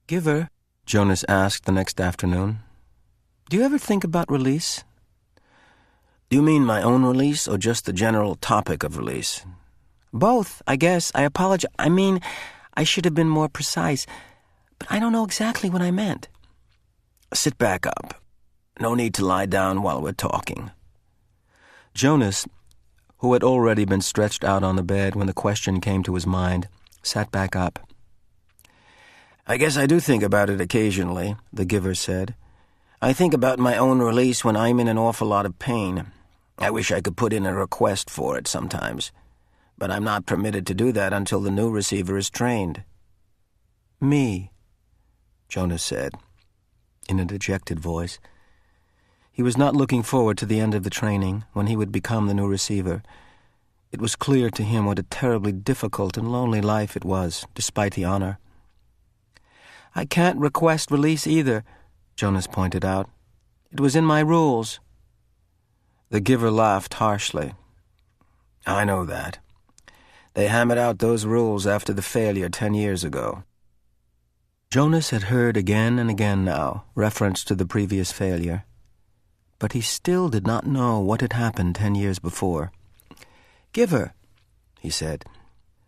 Giver, Jonas asked the next afternoon, do you ever think about release? Do you mean my own release or just the general topic of release? Both, I guess. I apologize. I mean, I should have been more precise, but I don't know exactly what I meant. Sit back up. No need to lie down while we're talking. Jonas, who had already been stretched out on the bed when the question came to his mind, sat back up. I guess I do think about it occasionally, the giver said. I think about my own release when I'm in an awful lot of pain. I wish I could put in a request for it sometimes, but I'm not permitted to do that until the new receiver is trained. Me, Jonas said, in a dejected voice. He was not looking forward to the end of the training, when he would become the new receiver. It was clear to him what a terribly difficult and lonely life it was, despite the honor. I can't request release either, Jonas pointed out. It was in my rules. The giver laughed harshly. I know that. They hammered out those rules after the failure 10 years ago. Jonas had heard again and again now reference to the previous failure, but he still did not know what had happened 10 years before. Giver, he said,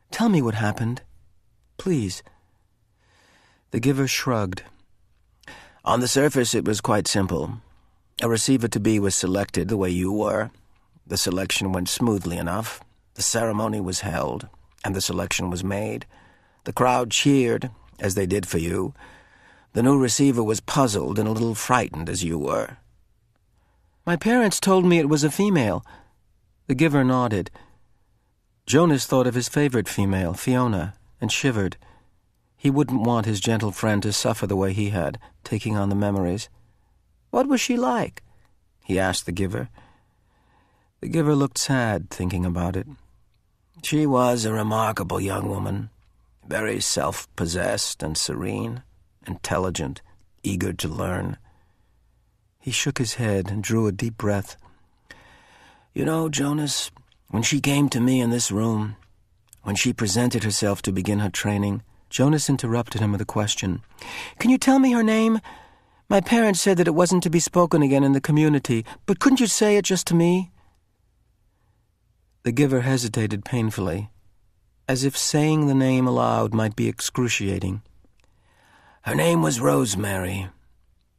tell me what happened. Please. The giver shrugged. On the surface, it was quite simple. A receiver-to-be was selected the way you were. The selection went smoothly enough. The ceremony was held, and the selection was made. The crowd cheered, as they did for you. The new receiver was puzzled and a little frightened, as you were. My parents told me it was a female. The giver nodded. Jonas thought of his favorite female, Fiona, and shivered. He wouldn't want his gentle friend to suffer the way he had, taking on the memories. What was she like? He asked the giver. The giver looked sad, thinking about it. She was a remarkable young woman, very self-possessed and serene, intelligent, eager to learn. He shook his head and drew a deep breath. You know, Jonas, when she came to me in this room, when she presented herself to begin her training, Jonas interrupted him with a question. Can you tell me her name? My parents said that it wasn't to be spoken again in the community, but couldn't you say it just to me? The giver hesitated painfully, as if saying the name aloud might be excruciating. Her name was Rosemary,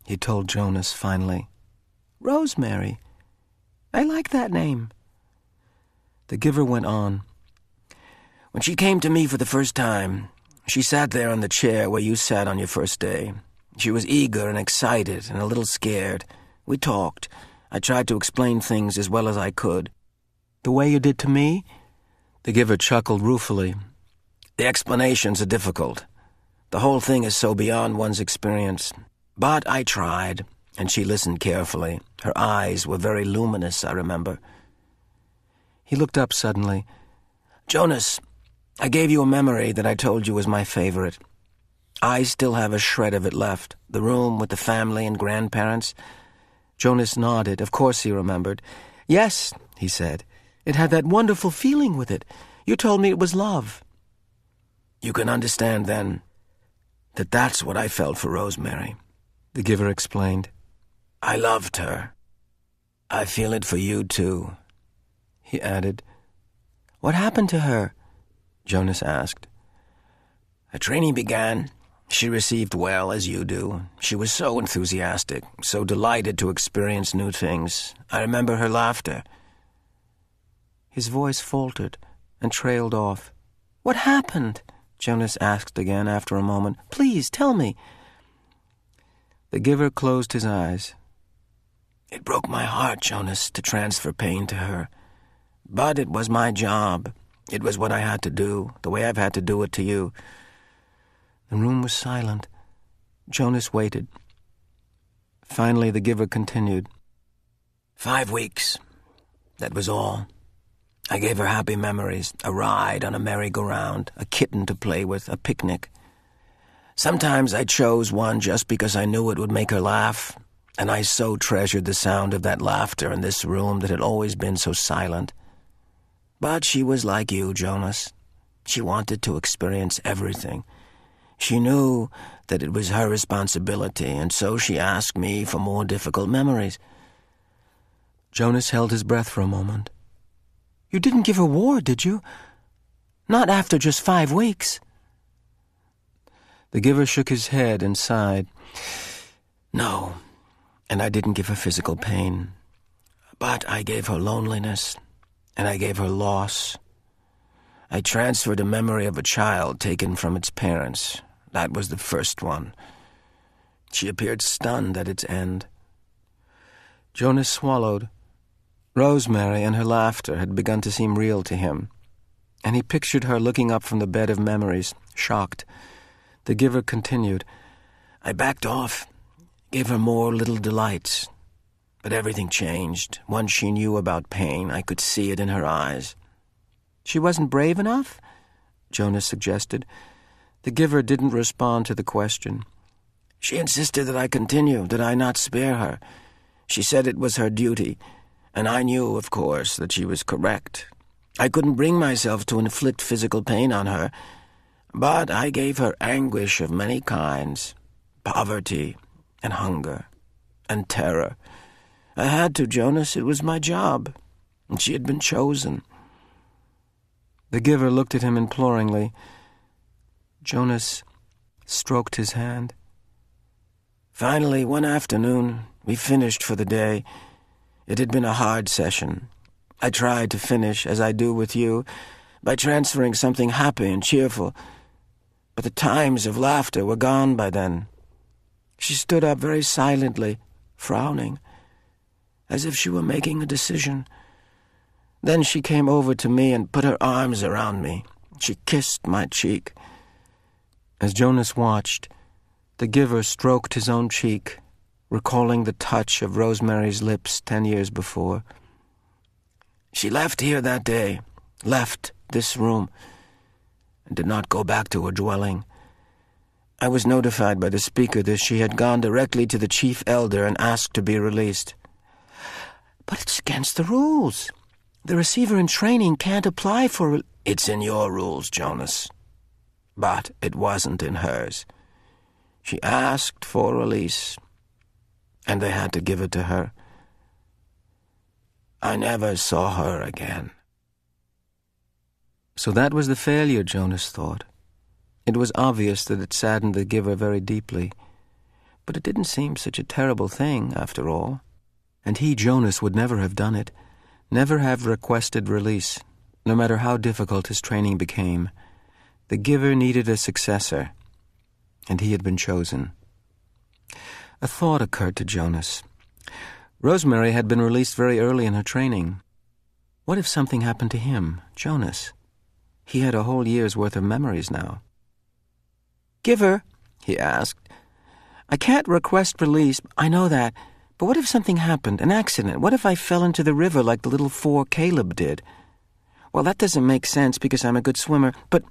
he told Jonas finally. Rosemary. I like that name. The giver went on. When she came to me for the first time, she sat there on the chair where you sat on your first day. She was eager and excited and a little scared. We talked. I tried to explain things as well as I could. The way you did to me? The giver chuckled ruefully. The explanations are difficult. The whole thing is so beyond one's experience. But I tried, and she listened carefully. Her eyes were very luminous, I remember. He looked up suddenly. Jonas, I gave you a memory that I told you was my favorite. I still have a shred of it left, the room with the family and grandparents. Jonas nodded. Of course he remembered. Yes, he said. It had that wonderful feeling with it. You told me it was love. You can understand, then, that that's what I felt for Rosemary, the giver explained. I loved her. I feel it for you, too, he added. What happened to her? Jonas asked. Her training began. She received well, as you do. She was so enthusiastic, so delighted to experience new things. I remember her laughter. His voice faltered and trailed off. What happened? Jonas asked again after a moment. Please, tell me. The giver closed his eyes. It broke my heart, Jonas, to transfer pain to her. But it was my job. It was what I had to do, the way I've had to do it to you. The room was silent. Jonas waited. Finally, the giver continued. 5 weeks. That was all. I gave her happy memories, a ride on a merry-go-round, a kitten to play with, a picnic. Sometimes I chose one just because I knew it would make her laugh, and I so treasured the sound of that laughter in this room that had always been so silent. But she was like you, Jonas. She wanted to experience everything. She knew that it was her responsibility, and so she asked me for more difficult memories. Jonas held his breath for a moment. You didn't give her war, did you? Not after just 5 weeks. The giver shook his head and sighed. No, and I didn't give her physical pain. But I gave her loneliness, and I gave her loss. I transferred a memory of a child taken from its parents. That was the first one. She appeared stunned at its end. Jonas swallowed. Rosemary and her laughter had begun to seem real to him, and he pictured her looking up from the bed of memories, shocked. The giver continued. I backed off, gave her more little delights. But everything changed. Once she knew about pain, I could see it in her eyes. She wasn't brave enough? Jonas suggested. The giver didn't respond to the question. She insisted that I continue, that I not spare her. She said it was her duty, and I knew, of course, that she was correct. I couldn't bring myself to inflict physical pain on her, but I gave her anguish of many kinds, poverty and hunger and terror. I had to, Jonas. It was my job, and she had been chosen. The giver looked at him imploringly. Jonas stroked his hand. Finally, one afternoon, we finished for the day. It had been a hard session. I tried to finish, as I do with you, by transferring something happy and cheerful. But the times of laughter were gone by then. She stood up very silently, frowning, as if she were making a decision. Then she came over to me and put her arms around me. She kissed my cheek. As Jonas watched, the giver stroked his own cheek, recalling the touch of Rosemary's lips 10 years before. She left here that day, left this room, and did not go back to her dwelling. I was notified by the speaker that she had gone directly to the chief elder and asked to be released. But it's against the rules. The receiver in training can't apply for... It's in your rules, Jonas. But it wasn't in hers. She asked for release, and they had to give it to her. I never saw her again. So that was the failure, Jonas thought. It was obvious that it saddened the giver very deeply. But it didn't seem such a terrible thing, after all. And he, Jonas, would never have done it, never have requested release, no matter how difficult his training became. The giver needed a successor, and he had been chosen. A thought occurred to Jonas. Rosemary had been released very early in her training. What if something happened to him, Jonas? He had a whole year's worth of memories now. Giver, he asked, I can't request release, I know that, but what if something happened, an accident? What if I fell into the river like the little 4 Caleb did? Well, that doesn't make sense because I'm a good swimmer, but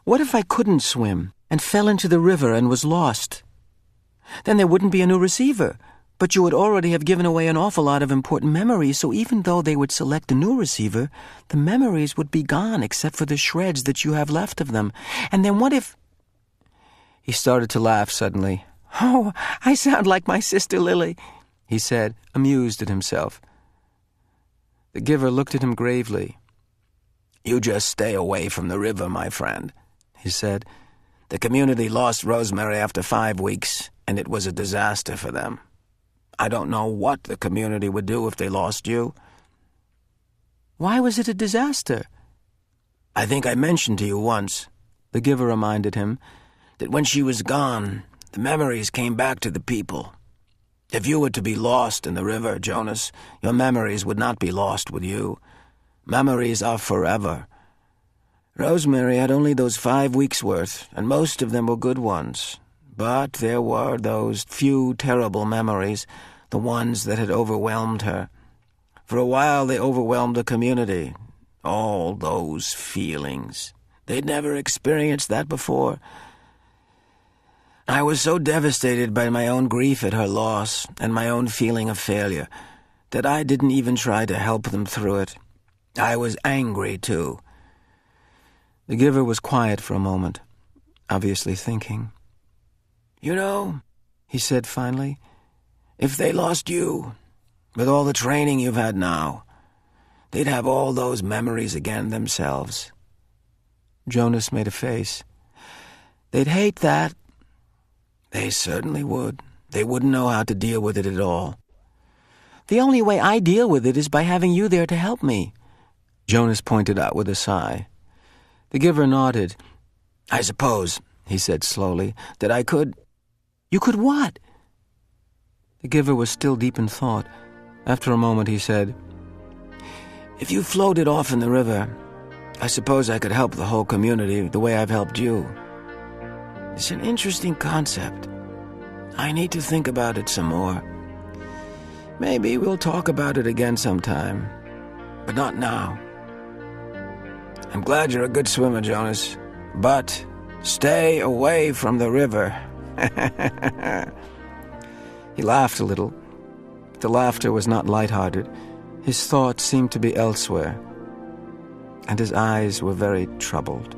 what if I couldn't swim and fell into the river and was lost? Then there wouldn't be a new receiver, but you would already have given away an awful lot of important memories, so even though they would select a new receiver, the memories would be gone except for the shreds that you have left of them. And then what if... He started to laugh suddenly. Oh, I sound like my sister Lily, he said, amused at himself. The giver looked at him gravely. You just stay away from the river, my friend, he said. The community lost Rosemary after 5 weeks, and it was a disaster for them. I don't know what the community would do if they lost you. Why was it a disaster? I think I mentioned to you once, the giver reminded him, that when she was gone, the memories came back to the people. If you were to be lost in the river, Jonas, your memories would not be lost with you. Memories are forever. Rosemary had only those 5 weeks' worth, and most of them were good ones. But there were those few terrible memories, the ones that had overwhelmed her. For a while they overwhelmed the community. All those feelings. They'd never experienced that before. I was so devastated by my own grief at her loss and my own feeling of failure that I didn't even try to help them through it. I was angry, too. The giver was quiet for a moment. obviously thinking. You know, he said finally, if they lost you, with all the training you've had now, they'd have all those memories again themselves. Jonas made a face. They'd hate that. They certainly would. They wouldn't know how to deal with it at all. The only way I deal with it is by having you there to help me, Jonas pointed out with a sigh. The giver nodded. I suppose, he said slowly, that I could... You could what? The giver was still deep in thought. After a moment he said, If you floated off in the river, I suppose I could help the whole community the way I've helped you. It's an interesting concept. I need to think about it some more. Maybe we'll talk about it again sometime, but not now. I'm glad you're a good swimmer, Jonas, but stay away from the river. He laughed a little. The laughter was not light-hearted. His thoughts seemed to be elsewhere, and his eyes were very troubled.